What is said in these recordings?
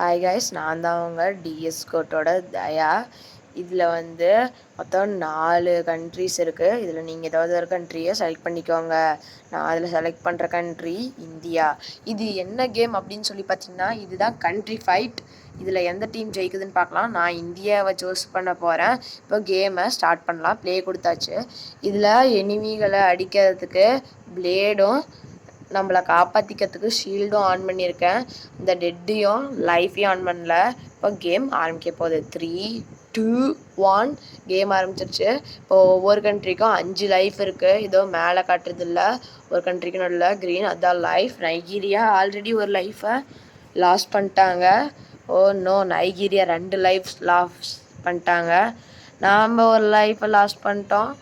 Hi guys, நான் தான் அவங்க டிஎஸ் கோட்டோட தயா. இதில் வந்து மொத்தம் 4 கண்ட்ரிஸ் இருக்குது. இதில் நீங்கள் ஏதாவது ஒரு கண்ட்ரியை செலக்ட் பண்ணிக்கோங்க. நான் அதில் செலக்ட் பண்ணுற கண்ட்ரி இந்தியா. இது என்ன கேம் அப்படின்னு சொல்லி பார்த்தீங்கன்னா, இதுதான் கண்ட்ரி ஃபைட். இதில் எந்த டீம் ஜெயிக்குதுன்னு பார்க்கலாம். நான் இந்தியாவை சூஸ் பண்ண போகிறேன். இப்போ கேமை ஸ்டார்ட் பண்ணலாம். ப்ளே கொடுத்தாச்சு. இதில் எனிமிகளை அடிக்கிறதுக்கு பிளேடும் நம்மளை காப்பாற்றிக்கிறதுக்கு ஷீல்டும் ஆன் பண்ணியிருக்கேன். இந்த டெட்டையும் லைஃப்பையும் ஆன் பண்ணல. இப்போ கேம் ஆரம்பிக்க போகுது. 3, 2, 1 கேம் ஆரம்பிச்சிருச்சு. இப்போ ஒவ்வொரு கண்ட்ரிக்கும் 5 லைஃப் இருக்குது. இதோ மேலே காட்டுறது இல்லை. ஒரு கண்ட்ரிக்கு நல்ல க்ரீன், அதான் லைஃப். நைஜீரியா ஆல்ரெடி ஒரு லைஃப்பை லாஸ் பண்ணிட்டாங்க. Oh no, Nigeria 2 life loss பண்ணிட்டாங்க. நாம் ஒரு லைஃப்பை லாஸ் பண்ணிட்டோம்.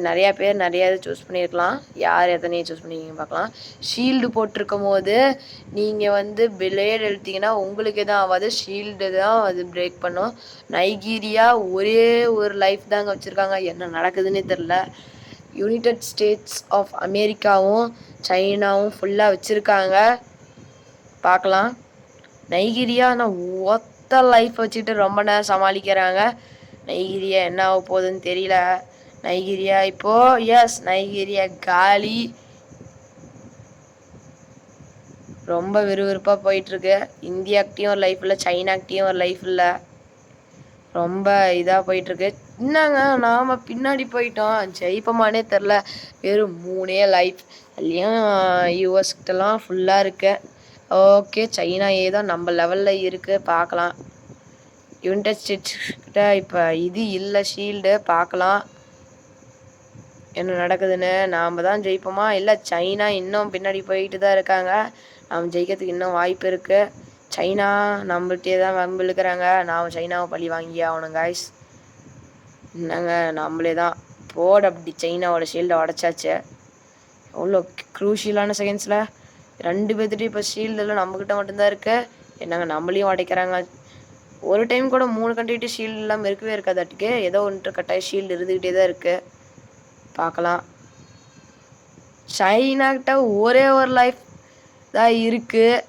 நிறையா பேர் நிறையா இது சூஸ் பண்ணியிருக்கலாம். யார் எத்தனையை சூஸ் பண்ணிக்கிங்க பார்க்கலாம். ஷீல்டு போட்டிருக்கும் போது நீங்கள் வந்து பிளேட் எடுத்தீங்கன்னா உங்களுக்கு எதுவும் ஆகாது. ஷீல்டு தான் அது பிரேக் பண்ணும். நைஜீரியா ஒரே ஒரு லைஃப் தாங்க வச்சுருக்காங்க. என்ன நடக்குதுன்னே தெரில. யுனைடெட் ஸ்டேட்ஸ் ஆஃப் அமெரிக்காவும் சைனாவும் ஃபுல்லாக வச்சுருக்காங்க. பார்க்கலாம். நைஜீரியா ஆனால் ஒத்த லைஃப் வச்சுட்டு ரொம்ப நேரம் சமாளிக்கிறாங்க. நைஜீரியா என்ன ஆக போகுதுன்னு தெரியல. நைஜீரியா இப்போது நைஜீரியா காலி. ரொம்ப விறுவிறுப்பாக போயிட்டுருக்கு. இந்தியாக்கிட்டையும் ஒரு லைஃப் இல்லை, சைனாக்கிட்டையும் ஒரு லைஃப் இல்லை. ரொம்ப இதாக போயிட்டுருக்கு. என்னங்க நாம் பின்னாடி போயிட்டோம், ஜெயிப்போமானே தெரில. வெறும் 3 லைஃப். அதுலேயும் யூஎஸ்கிட்டலாம் ஃபுல்லாக இருக்கு. ஓகே, சைனா ஏதோ நம்ம லெவலில் இருக்குது. பார்க்கலாம். யுனைடெட் ஸ்டேட்ஸ் கிட்ட இப்போ இது இல்லை, ஷீல்டு. பார்க்கலாம் என்ன நடக்குதுன்னு. நாம் தான் ஜெயிப்போமா இல்லை சைனா இன்னும் பின்னாடி போயிட்டு தான் இருக்காங்க. நாம் ஜெயிக்கிறதுக்கு இன்னும் வாய்ப்பு இருக்குது. சைனா நம்மள்கிட்டே தான் வம்பு இழுக்கிறாங்க. நாம் சைனாவை பழி வாங்கி ஆகணும் காய்ஸ். என்னங்க நம்மளே தான் போட அப்படி சைனாவோட ஷீல்டை உடச்சாச்சு. எவ்வளோ க்ரூஷியலான செகண்ட்ஸில் 2 பேர்த்துட்டு இப்போ ஷீல்டில் நம்மக்கிட்ட மட்டும்தான் இருக்குது. என்னங்க நம்மளையும் உடைக்கிறாங்க. ஒரு டைம் கூட 3 கண்ட்ரிகிட்ட ஷீல்டு இல்லாமல் இருக்கவே இருக்காதாட்டுக்கு. ஏதோ ஒன்று கட்டாய ஷீல்டு இருந்துக்கிட்டே தான் இருக்குது. பார்க்கலாம். சைனாக்கிட்ட ஒரே ஒரு லைஃப் தான் இருக்குது.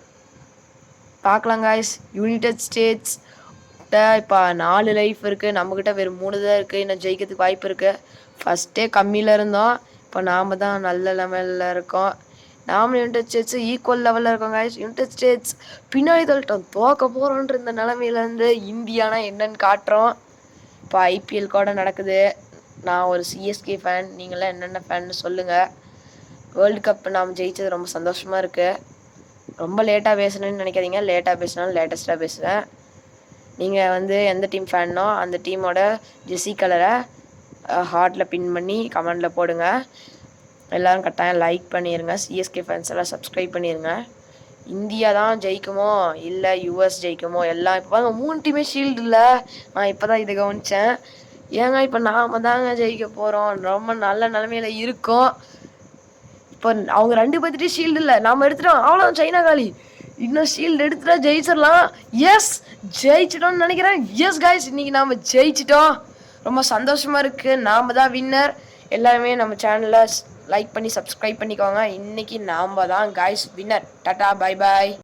பார்க்கலாம் காய்ஸ். யுனைடெட் ஸ்டேட்ஸ் இப்போ 4 லைஃப் இருக்குது. நம்மக்கிட்ட வெறும் 3 தான் இருக்குது. இன்னும் ஜெயிக்கிறதுக்கு வாய்ப்பு இருக்குது. ஃபஸ்ட்டே கம்மியில் இருந்தோம், இப்போ நாம் தான் நல்ல லெவலில் இருக்கோம். நாம் யுனைடெட் ஸ்டேட்ஸு ஈக்குவல் லெவலில் இருக்கோம் காய்ஸ். யுனைடெட் ஸ்டேட்ஸ் பின்னாடி தள்ளிட்டோம், தோக்க போகிறோன்ற இந்த நிலமையிலேருந்து இந்தியானா என்னன்னு காட்டுறோம். இப்போ ஐபிஎல் கூட நடக்குது. நான் ஒரு சிஎஸ்கே ஃபேன். நீங்களாம் என்னென்ன ஃபேன்னு சொல்லுங்கள். வேர்ல்டு கப் நாம் ஜெயித்தது ரொம்ப சந்தோஷமாக இருக்குது. ரொம்ப லேட்டாக பேசணுன்னு நினைக்காதீங்க. லேட்டாக பேசினாலும் லேட்டஸ்ட்டாக பேசுவேன். நீங்கள் வந்து எந்த டீம் ஃபேன்னோ அந்த டீமோட ஜெர்சி கலரை ஹார்ட்டில் பின் பண்ணி கமெண்டில் போடுங்க. எல்லோரும் கட்டாயம் லைக் பண்ணிடுங்க. சிஎஸ்கே ஃபேன்ஸ் எல்லாம் சப்ஸ்கிரைப் பண்ணிடுங்க. இந்தியா தான் ஜெயிக்குமோ இல்லை யுஎஸ் ஜெயிக்குமோ எல்லாம் இப்போ 3 டீமே ஷீல்டு இல்லை. நான் இப்போ தான் இதை கவனித்தேன். ஏங்க இப்போ நாம் தாங்க ஜெயிக்க போகிறோம். ரொம்ப நல்ல நிலமையில இருக்கோம். இப்போ அவங்க 2 பேர்த்துட்டே ஷீல்டு இல்லை, நாம் எடுத்துட்டோம். அவ்வளோ சைனா காலி. இன்னும் ஷீல்டு எடுத்துட்டா ஜெயிச்சிடலாம். ஜெயிச்சிட்டோம்னு நினைக்கிறேன். காய்ஸ், இன்றைக்கி நாம் ஜெயிச்சிட்டோம். ரொம்ப சந்தோஷமாக இருக்குது. நாம் தான் வின்னர். எல்லாருமே நம்ம சேனலை லைக் பண்ணி சப்ஸ்கிரைப் பண்ணிக்கோங்க. இன்றைக்கி நாம் தான் guys winner. Tata, bye bye.